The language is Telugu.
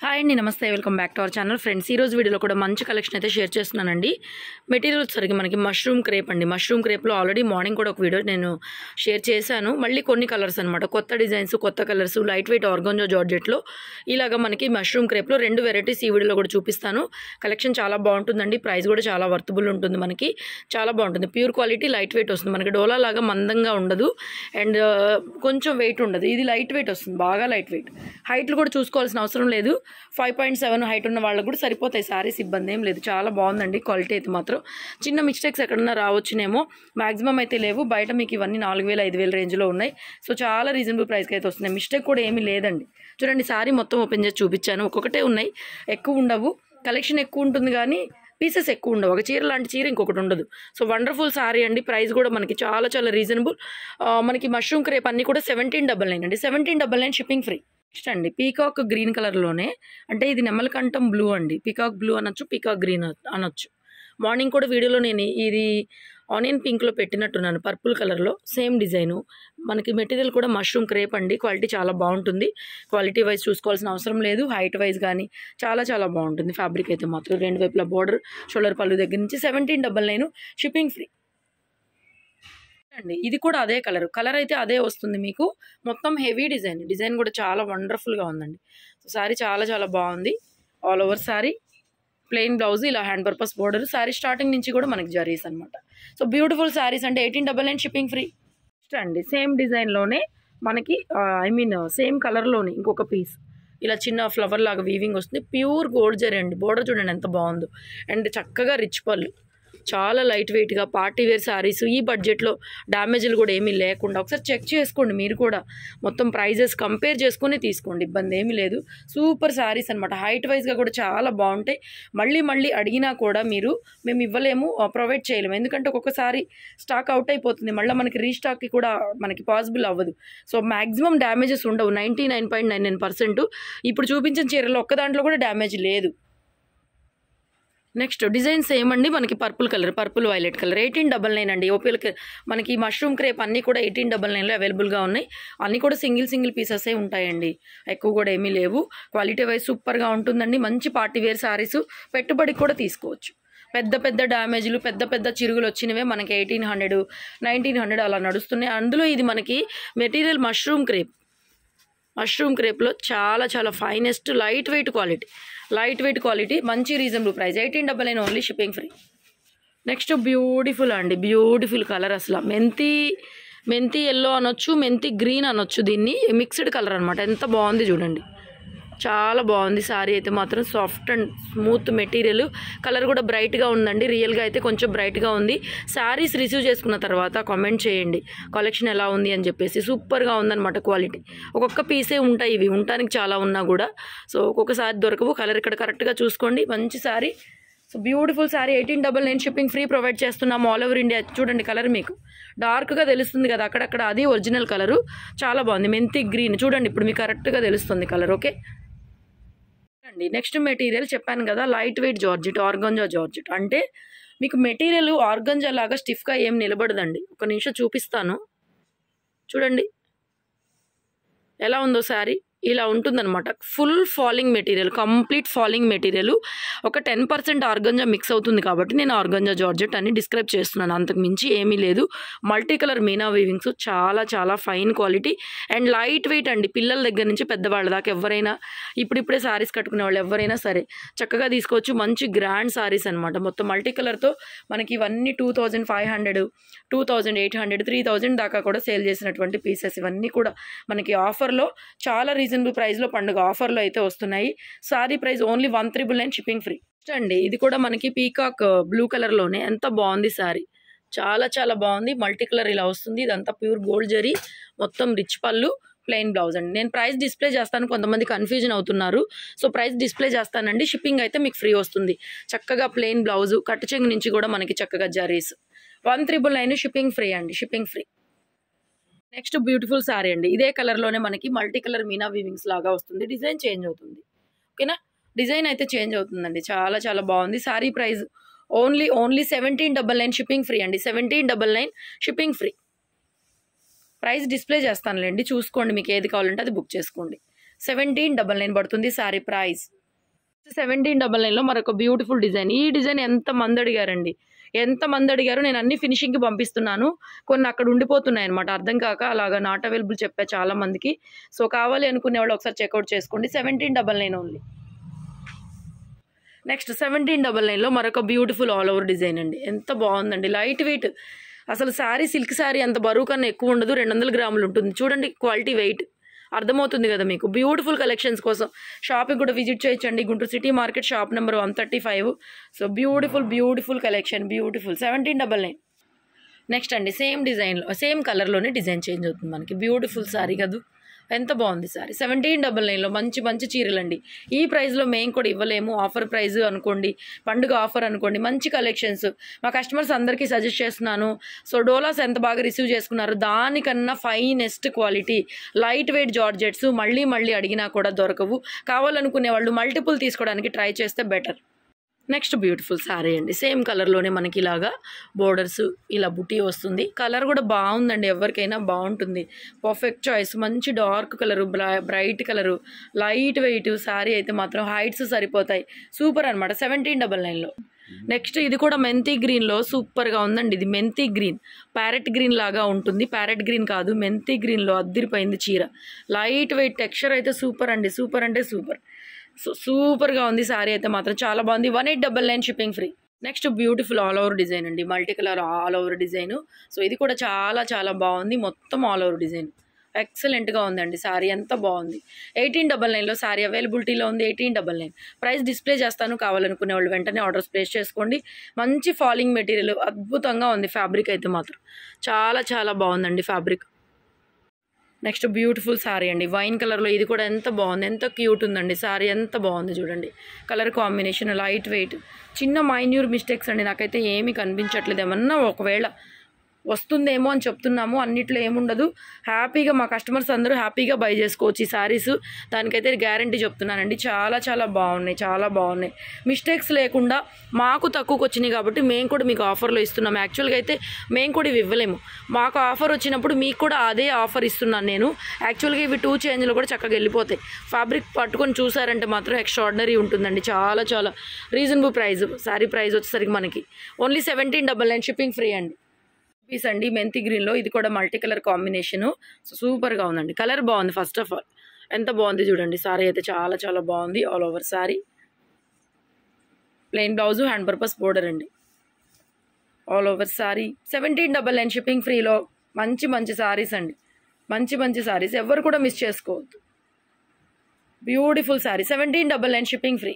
హాయ్ అండి, నమస్తే. Welcome back to our channel. Friends, ఈ రోజు వీడియోలో కూడా మంచి కలెక్షన్ అయితే షేర్ చేస్తున్నానండి. మెటీరియల్ వచ్చేసరికి మనకి మష్రూమ్ క్రేప్ అండి. మష్రూమ్ క్రేప్లో ఆల్రెడీ మార్నింగ్ కూడా ఒక వీడియో నేను షేర్ చేశాను. మళ్ళీ కొన్ని కలర్స్ అనమాట, కొత్త డిజైన్స్, కొత్త కలర్స్, లైట్ వెయిట్ ఆర్గాంజా జార్జెట్లో ఇలాగ మనకి మష్రూమ్ క్రేప్లో 2 వెరైటీస్ ఈ వీడియోలో కూడా చూపిస్తాను. కలెక్షన్ చాలా బాగుంటుందండి. ప్రైస్ కూడా చాలా వర్తబుల్ ఉంటుంది. మనకి చాలా బాగుంటుంది. ప్యూర్ క్వాలిటీ, లైట్ వెయిట్ వస్తుంది. మనకి డోలా లాగా మందంగా ఉండదు అండ్ కొంచెం వెయిట్ ఉండదు. ఇది లైట్ వెయిట్ వస్తుంది, బాగా లైట్ వెయిట్. హైట్లు కూడా చూసుకోవాల్సిన అవసరం లేదు. 5.7 హైట్ ఉన్న వాళ్ళకు కూడా సరిపోతాయి సారీస్, ఇబ్బంది ఏం లేదు. చాలా బాగుందండి క్వాలిటీ అయితే మాత్రం. చిన్న మిస్టేక్స్ ఎక్కడన్నా రావచ్చునేమో, మ్యాక్సిమం అయితే లేవు. బయట మీకు ఇవన్నీ 4,000 5,000 రేంజ్లో ఉన్నాయి. సో చాలా రీజనబుల్ ప్రైస్కి అయితే వస్తున్నాయి. మిస్టేక్ కూడా ఏమీ లేదండి. చూడండి, సారీ మొత్తం ఓపెన్ చేసి చూపించాను. ఒక్కొక్కటే ఉన్నాయి, ఎక్కువ ఉండవు. కలెక్షన్ ఎక్కువ ఉంటుంది కానీ పీసెస్ ఎక్కువ ఉండవు. ఒక చీర లాంటి చీర ఇంకొకటి ఉండదు. సో వండర్ఫుల్ సారీ అండి. ప్రైస్ కూడా మనకి చాలా చాలా రీజనబుల్. మనకి మష్రూమ్ క్రేప్ అన్నీ కూడా 1799 అండి. 1799 షిప్పింగ్ ఫ్రీ. నెక్స్ట్ అండి, పీకాక్ గ్రీన్ కలర్లోనే, అంటే ఇది నెమలకంఠం బ్లూ అండి. పీకాక్ బ్లూ అనొచ్చు, పీకాక్ గ్రీన్ అనొచ్చు. మార్నింగ్ కూడా వీడియోలో నేను ఇది ఆనియన్ పింక్లో పెట్టినట్టున్నాను, పర్పుల్ కలర్లో సేమ్ డిజైను. మనకి మెటీరియల్ కూడా మష్రూమ్ క్రేప్ అండి. క్వాలిటీ చాలా బాగుంటుంది. క్వాలిటీ వైజ్ చూసుకోవాల్సిన అవసరం లేదు. హైట్ వైజ్ కానీ చాలా చాలా బాగుంటుంది. ఫ్యాబ్రిక్ అయితే మాత్రం 2 వైపుల బోర్డర్, షోల్డర్ పళ్ళు దగ్గర నుంచి 1799 షిప్పింగ్ ఫ్రీ అండి. ఇది కూడా అదే కలర్ అయితే అదే వస్తుంది మీకు. మొత్తం హెవీ డిజైన్ కూడా చాలా వండర్ఫుల్గా ఉందండి. సారీ చాలా చాలా బాగుంది. All over sari, plain blouse, ఇలా hand purpose border. Sari starting నుంచి కూడా మనకి జరీస్ అనమాట. సో బ్యూటిఫుల్ సారీస్ అంటే 1899 షిప్పింగ్ ఫ్రీ. నెక్స్ట్ అండి, సేమ్ డిజైన్లోనే మనకి సేమ్ కలర్లోనే ఇంకొక పీస్ ఇలా చిన్న ఫ్లవర్ లాగా వీవింగ్ వస్తుంది. ప్యూర్ గోల్డ్ జరీ అండి. బోర్డర్ చూడండి ఎంత బాగుందో. అండ్ చక్కగా రిచ్ పళ్ళు, చాలా లైట్ వెయిట్గా పార్టీ వేర్ శారీస్. ఈ బడ్జెట్లో డ్యామేజ్లు కూడా ఏమీ లేకుండా ఒకసారి చెక్ చేసుకోండి. మీరు కూడా మొత్తం ప్రైజెస్ కంపేర్ చేసుకుని తీసుకోండి, ఇబ్బంది ఏమీ లేదు. సూపర్ శారీస్ అనమాట. హైట్ వైజ్గా కూడా చాలా బాగుంటాయి. మళ్ళీ అడిగినా కూడా మేము ఇవ్వలేము, ప్రొవైడ్ చేయలేము. ఎందుకంటే ఒక్కొక్కసారి స్టాక్ అవుట్ అయిపోతుంది, మళ్ళీ మనకి రీస్టాక్కి కూడా మనకి పాసిబుల్ అవ్వదు. సో మ్యాక్సిమం డ్యామేజెస్ ఉండవు, 99.99%. ఇప్పుడు చూపించిన చీరలో ఒక్క దాంట్లో కూడా డ్యామేజ్ లేదు. నెక్స్ట్ డిజైన్స్ ఏమండి, మనకి పర్పుల్ వైలెట్ కలర్ 1899 అండి. ఓపీఎల్కి మనకి మష్రూమ్ క్రేప్ అన్నీ కూడా 1899లో అవైలబుల్గా ఉన్నాయి. అన్నీ కూడా సింగిల్ పీసెసే ఉంటాయండి, ఎక్కువ కూడా ఏమీ లేవు. క్వాలిటీ వైజ్ సూపర్గా ఉంటుందండి. మంచి పార్టీ వేర్ శారీస్, పెట్టుబడికి కూడా తీసుకోవచ్చు. పెద్ద డ్యామేజ్లు, పెద్ద చిరుగులు వచ్చినవే మనకి 1800 1900 అలా నడుస్తున్నాయి. అందులో ఇది మనకి మెటీరియల్ మష్రూమ్ క్రేప్లో చాలా చాలా ఫైనెస్ట్ లైట్ వెయిట్ క్వాలిటీ, మంచి reasonable price. 1899 only shipping free. Next beautiful colour. అసలు మెంతి ఎల్లో అనొచ్చు, మెంతి గ్రీన్ అనొచ్చు. దీన్ని మిక్స్డ్ కలర్ అనమాట. ఎంత బాగుంది చూడండి, చాలా బాగుంది. సారీ అయితే మాత్రం soft and smooth material. Colour కూడా బ్రైట్గా ఉందండి. రియల్గా అయితే కొంచెం బ్రైట్గా ఉంది. శారీస్ రిసీవ్ చేసుకున్న తర్వాత కామెంట్ చేయండి కలెక్షన్ ఎలా ఉంది అని చెప్పేసి. సూపర్గా ఉందన్నమాట క్వాలిటీ. ఒక్కొక్క పీసే ఉంటాయి, ఇవి ఉండటానికి చాలా ఉన్నా కూడా. సో ఒక్కొక్కసారి దొరకవు. కలర్ ఇక్కడ కరెక్ట్గా చూసుకోండి. మంచి sari. So beautiful sari. 1899 shipping free provide చేస్తున్నాము ఆల్ ఓవర్ ఇండియా. చూడండి, కలర్ మీకు డార్క్గా తెలుస్తుంది కదా అక్కడక్కడ, అది ఒరిజినల్ కలరు. చాలా బాగుంది. మెంతి గ్రీన్ చూడండి, ఇప్పుడు మీకు కరెక్ట్గా తెలుస్తుంది కలర్. ఓకే అండి. నెక్స్ట్ మెటీరియల్ చెప్పాను కదా, light weight georgette, organza georgette. అంటే మీకు మెటీరియల్ ఆర్గాంజా లాగా స్టిఫ్గా ఏం నిలబడదండి. ఒక నిమిషం చూపిస్తాను చూడండి ఎలా ఉందో శారీ. ఇలా ఉంటుందన్నమాట. Full falling material, complete falling material. ఒక 10% ఆర్గాంజా మిక్స్ అవుతుంది కాబట్టి నేను ఆర్గాంజా జార్జెట్ అని డిస్క్రైబ్ చేస్తున్నాను, అంతకు మించి ఏమీ లేదు. మల్టీ కలర్ మీనా వీవింగ్స్, చాలా చాలా fine quality and light weight అండి. పిల్లల దగ్గర నుంచి పెద్దవాళ్ళ దాకా ఎవరైనా, ఇప్పుడిప్పుడే శారీస్ కట్టుకునే వాళ్ళు ఎవరైనా సరే చక్కగా తీసుకోవచ్చు. మంచి గ్రాండ్ శారీస్ అనమాట. మొత్తం మల్టీ కలర్తో మనకి ఇవన్నీ 2500 2800 3000 దాకా కూడా సేల్ చేసినటువంటి పీసెస్. ఇవన్నీ కూడా మనకి ఆఫర్లో చాలా రీజనబుల్ ప్రైస్లో పండుగ ఆఫర్లో అయితే వస్తున్నాయి. Sorry price only 1399 shipping free అండి. ఇది కూడా మనకి పీకాక్ బ్లూ కలర్లోనే ఎంత బాగుంది సారీ. చాలా చాలా బాగుంది. మల్టీ కలర్ ఇలా వస్తుంది. ఇదంతా ప్యూర్ గోల్డ్ జరీ, మొత్తం రిచ్ పళ్ళు, ప్లెయిన్ బ్లౌజ్ అండి. నేను ప్రైస్ డిస్ప్లే చేస్తాను, కొంతమంది కన్ఫ్యూజన్ అవుతున్నారు. సో ప్రైస్ డిస్ప్లే చేస్తానండి. షిప్పింగ్ అయితే మీకు ఫ్రీ వస్తుంది. చక్కగా ప్లెయిన్ బ్లౌజు, కట్టు చెంగు నుంచి కూడా మనకి చక్కగా జరీస్. 1399 షిప్పింగ్ ఫ్రీ అండి, shipping free. Next beautiful sorry అండి. ఇదే కలర్లోనే మనకి మల్టీ కలర్ మీనా వీవింగ్స్ లాగా వస్తుంది. డిజైన్ చేంజ్ అవుతుంది, ఓకేనా. డిజైన్ అయితే చేంజ్ అవుతుందండి. చాలా చాలా బాగుంది. Sorry price only 1799 shipping free అండి. 1799 షిప్పింగ్ ఫ్రీ. ప్రైస్ డిస్ప్లే చేస్తానులేండి, చూసుకోండి. మీకు ఏది కావాలంటే అది బుక్ చేసుకోండి. 1799 పడుతుంది శారీ ప్రైస్. 1799లో మరొక బ్యూటిఫుల్ డిజైన్. ఈ డిజైన్ ఎంతమంది అడిగారండి, ఎంతమంది అడిగారు. నేను అన్ని ఫినిషింగ్కి పంపిస్తున్నాను, కొన్ని అక్కడ ఉండిపోతున్నాయి అనమాట, అర్థం కాక అలాగా నాట్ అవైలబుల్ చెప్పా చాలా మందికి. సో కావాలి అనుకునే వాళ్ళు ఒకసారి చెక్అవుట్ చేసుకోండి. 1799 ఓన్లీ. నెక్స్ట్ 1799లో మరొక బ్యూటిఫుల్ ఆల్ ఓవర్ డిజైన్ అండి. ఎంత బాగుందండి, లైట్ వెయిట్. అసలు శారీ సిల్క్ శారీ అంత బరువు కన్నా ఎక్కువ ఉండదు, 200 గ్రాములు ఉంటుంది. చూడండి క్వాలిటీ, వెయిట్ అర్థమవుతుంది కదా మీకు. బ్యూటిఫుల్ కలెక్షన్స్ కోసం షాప్కి కూడా విజిట్ చేయొచ్చండి. Guntur city market, shop number 135. So beautiful collection, beautiful. 1799. Next అండి సేమ్ డిజైన్లో, సేమ్ కలర్లోనే డిజైన్ చేంజ్ అవుతుంది మనకి. బ్యూటిఫుల్ శారీ కదా, ఎంత బాగుంది శారీ. 1799లో మంచి చీరలు అండి. ఈ ప్రైస్లో మేము కూడా ఇవ్వలేము, ఆఫర్ ప్రైస్ అనుకోండి, పండుగ ఆఫర్ అనుకోండి. మంచి కలెక్షన్స్ మా కస్టమర్స్ అందరికీ సజెస్ట్ చేస్తున్నాను. సో డోలాస్ ఎంత బాగా రిసీవ్ చేసుకున్నారు, దానికన్నా finest quality light weight georgettes మళ్ళీ అడిగినా కూడా దొరకవు. కావాలనుకునే వాళ్ళు మల్టిపుల్ తీసుకోవడానికి ట్రై చేస్తే బెటర్. నెక్స్ట్ బ్యూటిఫుల్ శారీ అండి. సేమ్ కలర్లోనే మనకి ఇలాగా బోర్డర్స్, ఇలా బుటీ వస్తుంది. కలర్ కూడా బాగుందండి, ఎవరికైనా బాగుంటుంది. Perfect choice. మంచి dark colour, bright colour, light weight sari అయితే మాత్రం హైట్స్ సరిపోతాయి. సూపర్ అనమాట. 1799లో. నెక్స్ట్ ఇది కూడా మెంతి గ్రీన్లో సూపర్గా ఉందండి. ఇది మెంతి గ్రీన్, ప్యారెట్ గ్రీన్ లాగా ఉంటుంది. ప్యారెట్ గ్రీన్ కాదు, మెంతి గ్రీన్లో అద్దిరిపోయింది చీర. లైట్ వెయిట్, టెక్స్చర్ అయితే సూపర్ అండి, సూపర్ అంటే సూపర్. సో సూపర్గా ఉంది శారీ అయితే మాత్రం, చాలా బాగుంది. 1899 shipping free. Next beautiful all over design అండి, multi colour all over design. So ఇది కూడా చాలా బాగుంది, మొత్తం ఆల్ ఓవర్ డిజైన్. ఎక్సలెంట్గా ఉందండి శారీ, ఎంత బాగుంది. 1899లో శారీ అవైలబిలిటీలో ఉంది. 1899 ప్రైస్ డిస్ప్లే చేస్తాను, కావాలనుకునే వాళ్ళు వెంటనే ఆర్డర్స్ ప్లేస్ చేసుకోండి. మంచి ఫాలింగ్ మెటీరియల్, అద్భుతంగా ఉంది. ఫ్యాబ్రిక్ అయితే మాత్రం చాలా బాగుందండి ఫ్యాబ్రిక్. నెక్స్ట్ బ్యూటిఫుల్ శారీ అండి, వైన్ కలర్లో. ఇది కూడా ఎంత బాగుంది, ఎంత క్యూట్ ఉందండి శారీ, ఎంత బాగుంది చూడండి. Colour combination, light weight. చిన్న మైన్యూర్ మిస్టేక్స్ అండి, నాకైతే ఏమీ కనిపించట్లేదు. ఏమన్నా ఒకవేళ వస్తుందేమో అని చెప్తున్నాము, అన్నిట్లో ఏముండదు. హ్యాపీగా మా కస్టమర్స్ అందరూ హ్యాపీగా బై చేసుకోవచ్చు ఈ శారీస్. దానికైతే గ్యారంటీ చెప్తున్నానండి. చాలా బాగున్నాయి. మిస్టేక్స్ లేకుండా మాకు తక్కువకి వచ్చినాయి కాబట్టి మేము కూడా మీకు ఆఫర్లో ఇస్తున్నాము. యాక్చువల్గా అయితే మేము కూడా ఇవి ఇవ్వలేము, మాకు ఆఫర్ వచ్చినప్పుడు మీకు కూడా అదే ఆఫర్ ఇస్తున్నాను నేను. యాక్చువల్గా ఇవి 2 చేంజ్లో కూడా చక్కగా వెళ్ళిపోతాయి. ఫ్యాబ్రిక్ పట్టుకొని చూసారంటే మాత్రం ఎక్స్ట్రాడినరీ ఉంటుందండి. చాలా రీజనబుల్ ప్రైస్. శారీ ప్రైస్ వచ్చేసరికి మనకి ఓన్లీ 1799 షిప్పింగ్ ఫ్రీ అండి. పీస్ అండి మెంతి గ్రీన్లో. ఇది కూడా మల్టీ కలర్ కాంబినేషను. సూపర్గా ఉందండి, కలర్ బాగుంది. ఫస్ట్ ఆఫ్ ఆల్ ఎంత బాగుంది చూడండి. శారీ అయితే చాలా బాగుంది. All over sari, plain blouse, hand purpose border అండి. ఆల్ ఓవర్ శారీ 1799 షిప్పింగ్ ఫ్రీలో మంచి శారీస్ అండి. మంచి శారీస్, ఎవరు కూడా మిస్ చేసుకోవద్దు. Beautiful sari, 1799 shipping free.